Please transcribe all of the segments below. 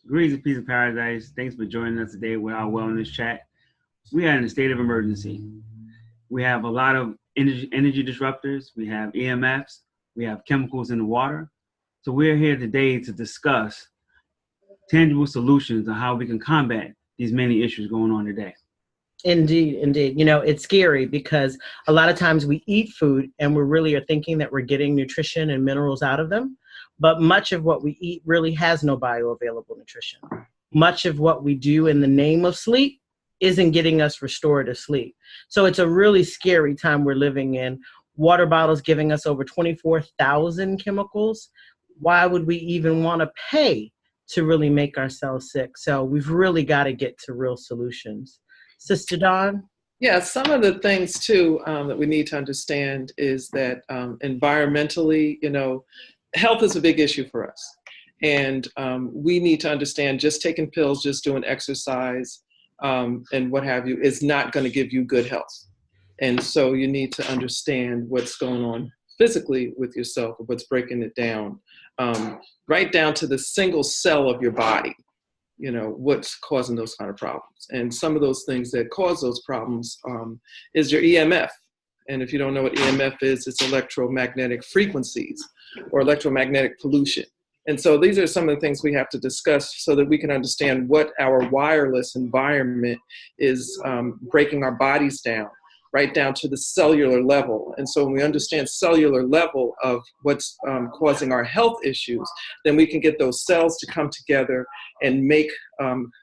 Greetings and peace of paradise. Thanks for joining us today with our wellness chat. We are in a state of emergency. We have a lot of energy disruptors. We have EMFs. We have chemicals in the water. So we're here today to discuss tangible solutions on how we can combat these many issues going on today. Indeed, indeed. You know, it's scary because a lot of times we eat food and we really are thinking that we're getting nutrition and minerals out of them. But much of what we eat really has no bioavailable nutrition. Much of what we do in the name of sleep isn't getting us restorative sleep. So it's a really scary time we're living in. Water bottles giving us over 24,000 chemicals. Why would we even want to pay to really make ourselves sick? So we've really got to get to real solutions. Sister Dawn? Yeah, some of the things too that we need to understand is that environmentally, health is a big issue for us. And we need to understand just taking pills, just doing exercise and what have you is not going to give you good health. And so you need to understand what's going on physically with yourself, what's breaking it down, right down to the single cell of your body. What's causing those kind of problems. And some of those things that cause those problems is your EMF. And if you don't know what EMF is, it's electromagnetic frequencies or electromagnetic pollution. And so these are some of the things we have to discuss so that we can understand what our wireless environment is breaking our bodies down, right down to the cellular level. And so when we understand cellular level of what's causing our health issues, then we can get those cells to come together and make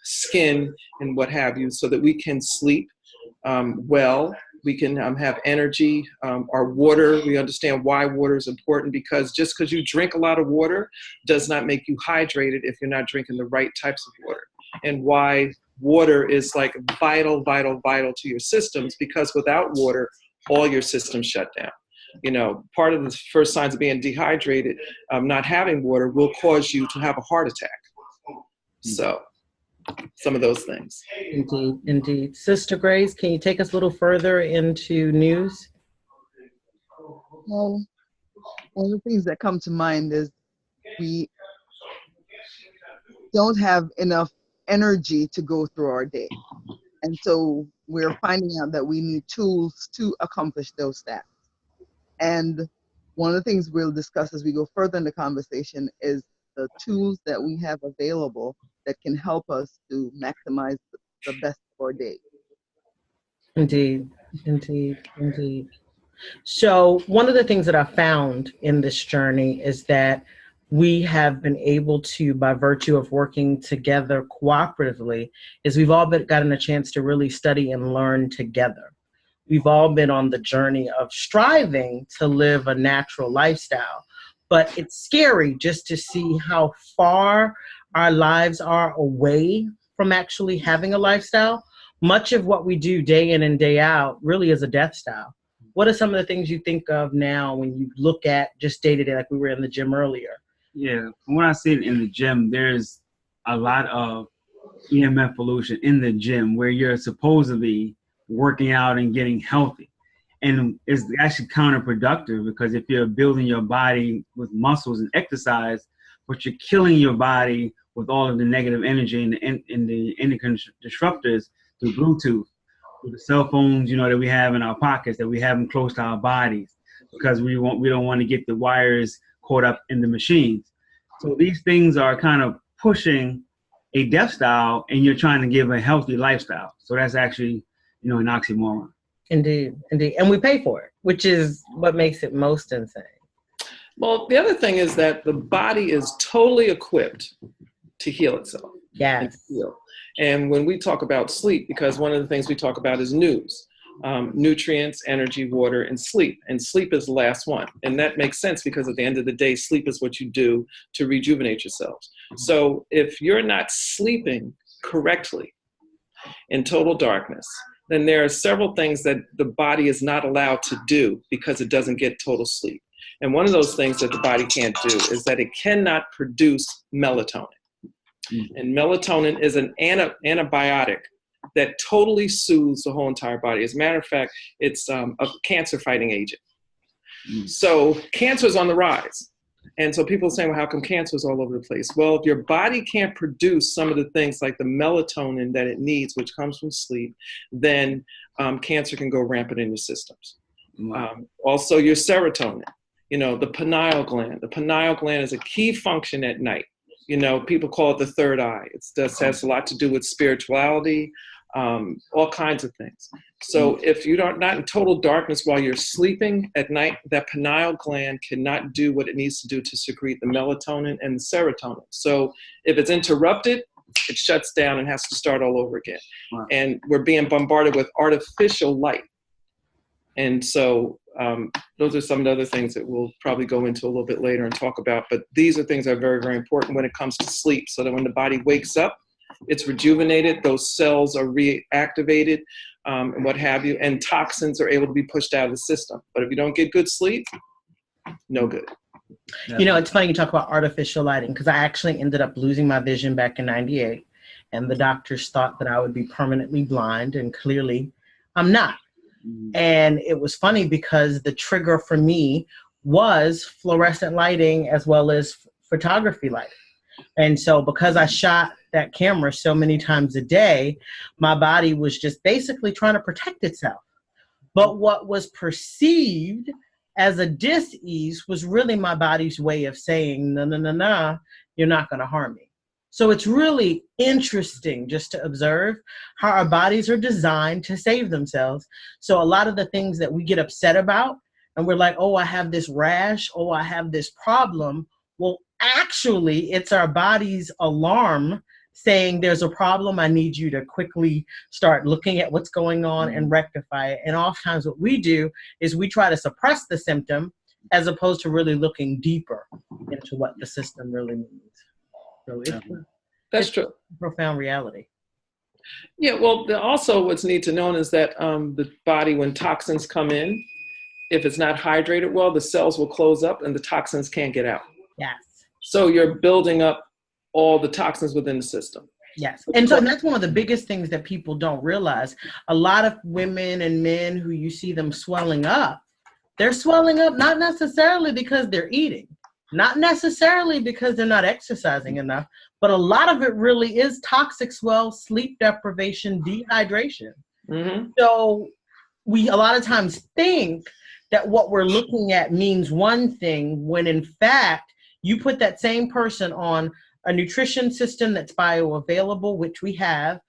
skin and what have you so that we can sleep well. We can have energy. Our water, we understand why water is important because just because you drink a lot of water does not make you hydrated if you're not drinking the right types of water. And why water is like vital to your systems because without water, all your systems shut down. Part of the first signs of being dehydrated, not having water will cause you to have a heart attack. So some of those things. Indeed. Sister Grace, can you take us a little further into news? Well, one of the things that come to mind is we don't have enough energy to go through our day. And so we're finding out that we need tools to accomplish those tasks. And one of the things we'll discuss as we go further in the conversation is the tools that we have available that can help us to maximize the best of our day. Indeed. So one of the things that I found in this journey is that we have been able to, by virtue of working together cooperatively, is we've all gotten a chance to really study and learn together. We've all been on the journey of striving to live a natural lifestyle, but it's scary just to see how far our lives are away from actually having a lifestyle. Much of what we do day in and day out really is a death style. What are some of the things you think of now when you look at just day to day, like we were in the gym earlier? Yeah, from what I see in the gym, there's a lot of EMF pollution in the gym where you're supposedly working out and getting healthy. And it's actually counterproductive because if you're building your body with muscles and exercise, but you're killing your body with all of the negative energy and the endocrine disruptors through Bluetooth, with the cell phones, that we have in our pockets, that we have them close to our bodies because we don't want to get the wires caught up in the machines. So these things are kind of pushing a death style and you're trying to give a healthy lifestyle. So that's actually, an oxymoron. Indeed. And we pay for it, which is what makes it most insane. Well, the other thing is that the body is totally equipped to heal itself. Yes. And when we talk about sleep, because one of the things we talk about is N.E.W.S, nutrients, energy, water, and sleep. And sleep is the last one. And that makes sense because at the end of the day, sleep is what you do to rejuvenate yourselves. So if you're not sleeping correctly in total darkness, then there are several things that the body is not allowed to do because it doesn't get total sleep. And one of those things that the body can't do is that it cannot produce melatonin. And melatonin is an antibiotic that totally soothes the whole entire body. As a matter of fact, it's a cancer-fighting agent. So cancer is on the rise. And so people are saying, well, how come cancer is all over the place? Well, if your body can't produce some of the things like the melatonin that it needs, which comes from sleep, then cancer can go rampant in your systems. Also your serotonin, the pineal gland. The pineal gland is a key function at night. People call it the third eye. It has a lot to do with spirituality, all kinds of things. So if you're not in total darkness while you're sleeping at night, that pineal gland cannot do what it needs to do to secrete the melatonin and the serotonin. So if it's interrupted, it shuts down and has to start all over again. Wow. And we're being bombarded with artificial light. And so those are some of the other things that we'll probably go into a little bit later and talk about. But these are things that are very, very important when it comes to sleep, so that when the body wakes up, it's rejuvenated, those cells are reactivated, and what have you, and toxins are able to be pushed out of the system. But if you don't get good sleep, no good. It's funny you talk about artificial lighting, because I actually ended up losing my vision back in '98, and the doctors thought that I would be permanently blind, and clearly I'm not. And it was funny because the trigger for me was fluorescent lighting as well as photography lighting. And so because I shot that camera so many times a day, my body was just basically trying to protect itself. But what was perceived as a dis-ease was really my body's way of saying, no, you're not going to harm me. So it's really interesting just to observe how our bodies are designed to save themselves. So a lot of the things that we get upset about, and we're like, oh, I have this rash, oh, I have this problem. Well, actually, it's our body's alarm saying there's a problem. I need you to quickly start looking at what's going on and rectify it. And oftentimes what we do is we try to suppress the symptom as opposed to really looking deeper into what the system really means. So that's true. Profound reality. Yeah, well, also what's neat to know is that the body, when toxins come in, if it's not hydrated well, the cells will close up and the toxins can't get out. Yes. So you're building up all the toxins within the system. Yes. And that's one of the biggest things that people don't realize. A lot of women and men who you see them swelling up, they're swelling up not necessarily because they're eating, not necessarily because they're not exercising enough, but a lot of it really is toxic swell, sleep deprivation, dehydration. Mm-hmm. So we a lot of times think that what we're looking at means one thing, when in fact, you put that same person on a nutrition system that's bioavailable, which we have,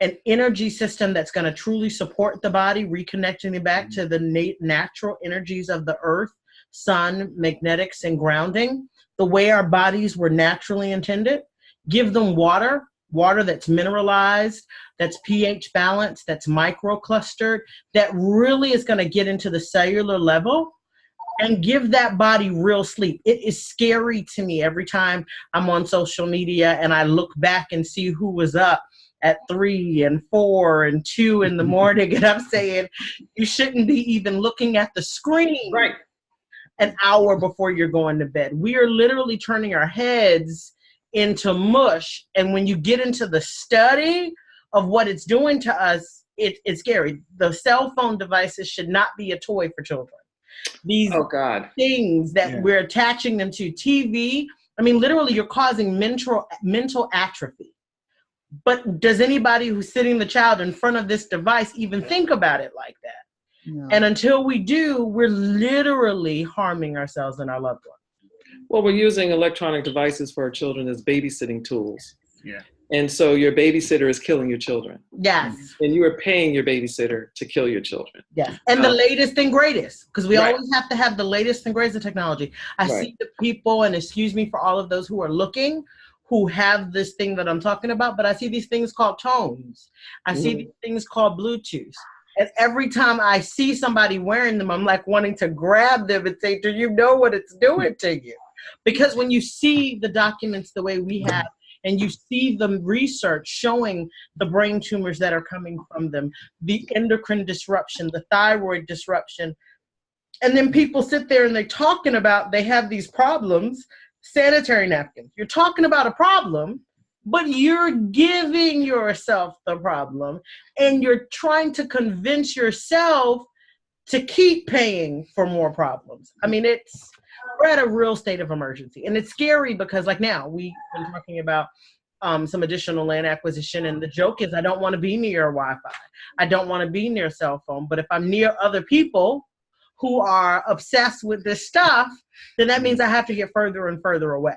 an energy system that's going to truly support the body, reconnecting it back to the natural energies of the earth, sun, magnetics, and grounding, the way our bodies were naturally intended. Give them water that's mineralized, that's pH balanced, that's microclustered, that really is going to get into the cellular level, and give that body real sleep. It is scary to me every time I'm on social media and I look back and see who was up at 3 and 4 and 2 in the morning, and I'm saying, you shouldn't be even looking at the screen. Right. An hour before you're going to bed. We are literally turning our heads into mush. And when you get into the study of what it's doing to us, it's scary. The cell phone devices should not be a toy for children. These things that we're attaching them to, TV, I mean, literally you're causing mental atrophy. But does anybody who's sitting the child in front of this device even think about it like that? No. And until we do, we're literally harming ourselves and our loved ones. Well, we're using electronic devices for our children as babysitting tools. Yeah. And so your babysitter is killing your children. Yes. And you are paying your babysitter to kill your children. Yes. And the latest and greatest, because we always have to have the latest and greatest of technology. I see the people, and excuse me for all of those who are looking, who have this thing that I'm talking about, but I see these things called tones. I see these things called Bluetooth. And every time I see somebody wearing them, I'm like wanting to grab them and say, do you know what it's doing to you? Because when you see the documents the way we have, and you see the research showing the brain tumors that are coming from them, the endocrine disruption, the thyroid disruption, and then people sit there and they're talking about they have these problems, sanitary napkins. You're talking about a problem, but you're giving yourself the problem, and you're trying to convince yourself to keep paying for more problems. I mean, we're at a real state of emergency. And it's scary because like now we've been talking about some additional land acquisition. And the joke is I don't want to be near Wi-Fi. I don't want to be near cell phone. But if I'm near other people who are obsessed with this stuff, then that means I have to get further and further away.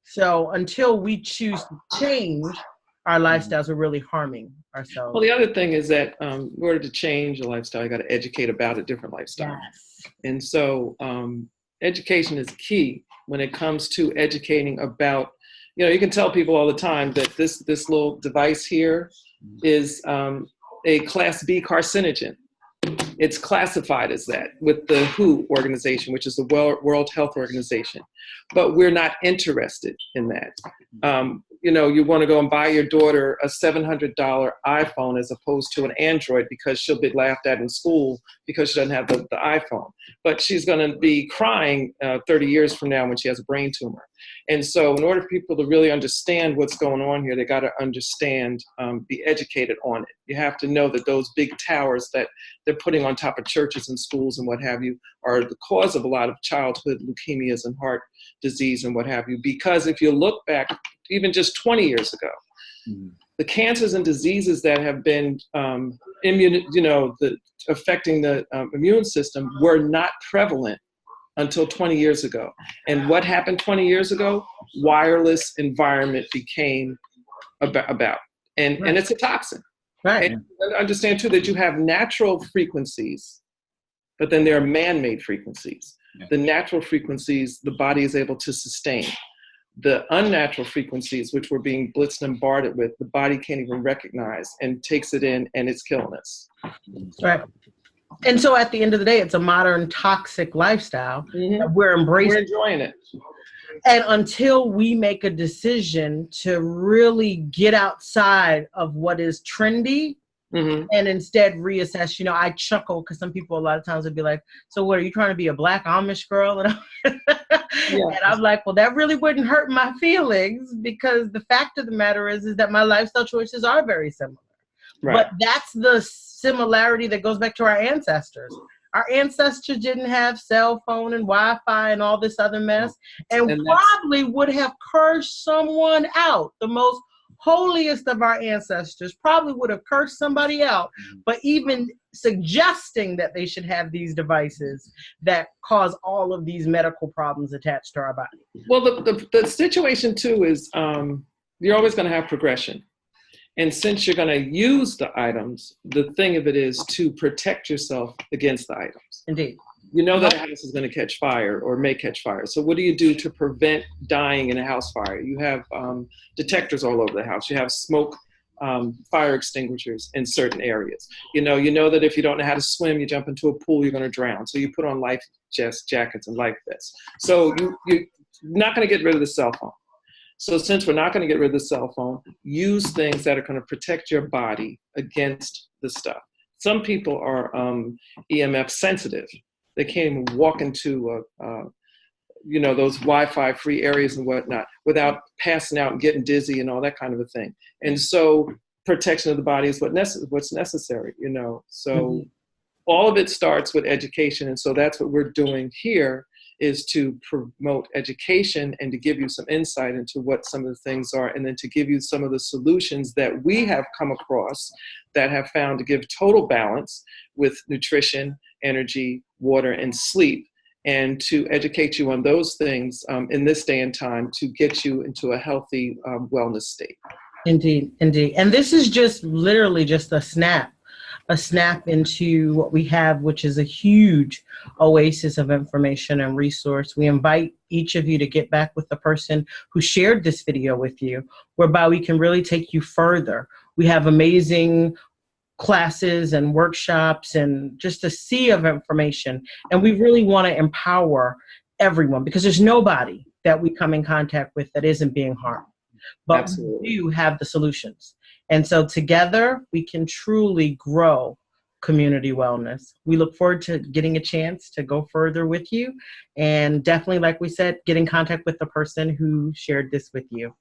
So until we choose to change our lifestyles, we're really harming ourselves. Well, the other thing is that in order to change a lifestyle, you got to educate about a different lifestyle. Yes. And so education is key when it comes to educating about, you can tell people all the time that this little device here is a Class B carcinogen. It's classified as that with the WHO organization, which is the World Health Organization. But we're not interested in that. You want to go and buy your daughter a $700 iPhone as opposed to an Android because she'll be laughed at in school because she doesn't have the iPhone. But she's going to be crying 30 years from now when she has a brain tumor. And so in order for people to really understand what's going on here, they got to understand, be educated on it. You have to know that those big towers that they're putting on top of churches and schools and what have you are the cause of a lot of childhood leukemias and heart disease and what have you. Because if you look back, even just 20 years ago, the cancers and diseases that have been affecting the immune system were not prevalent until 20 years ago. And what happened 20 years ago? Wireless environment became about. And it's a toxin. Right. And understand too that you have natural frequencies, but then there are man-made frequencies. Yeah. The natural frequencies, the body is able to sustain. The unnatural frequencies, which we're being blitzed and bombarded with, the body can't even recognize and takes it in, and it's killing us. Right. And so at the end of the day, it's a modern toxic lifestyle that we're embracing. We're enjoying it. And until we make a decision to really get outside of what is trendy and instead reassess, I chuckle because some people a lot of times would be like, so what, are you trying to be a Black Amish girl? And I'm like, well, that really wouldn't hurt my feelings because the fact of the matter is that my lifestyle choices are very similar. Right. But that's the similarity that goes back to our ancestors. Our ancestors didn't have cell phone and Wi-Fi and all this other mess, and probably would have cursed someone out. The most holiest of our ancestors probably would have cursed somebody out, but even suggesting that they should have these devices that cause all of these medical problems attached to our body. Well, the situation too is you're always going to have progression. And since you're going to use the items, the thing of it is to protect yourself against the items. Indeed. You know that a house is going to catch fire or may catch fire. So what do you do to prevent dying in a house fire? You have detectors all over the house. You have smoke fire extinguishers in certain areas. You know that if you don't know how to swim, you jump into a pool, you're going to drown. So you put on life jackets and life vests. So you're not going to get rid of the cell phone. So since we're not going to get rid of the cell phone, use things that are going to protect your body against the stuff. Some people are EMF sensitive. They can't even walk into, those Wi-Fi free areas and whatnot without passing out and getting dizzy and all that kind of a thing. And so protection of the body is what's necessary, So all of it starts with education. And so that's what we're doing here, is to promote education and to give you some insight into what some of the things are, and then to give you some of the solutions that we have come across that have found to give total balance with nutrition, energy, water, and sleep, and to educate you on those things in this day and time to get you into a healthy wellness state. Indeed, indeed. And this is just literally just a snap into what we have, which is a huge oasis of information and resource. We invite each of you to get back with the person who shared this video with you, whereby we can really take you further. We have amazing classes and workshops and just a sea of information. And we really want to empower everyone, because there's nobody that we come in contact with that isn't being harmed. But Absolutely. We do have the solutions. And so together we can truly grow community wellness. We look forward to getting a chance to go further with you. And definitely, like we said, get in contact with the person who shared this with you.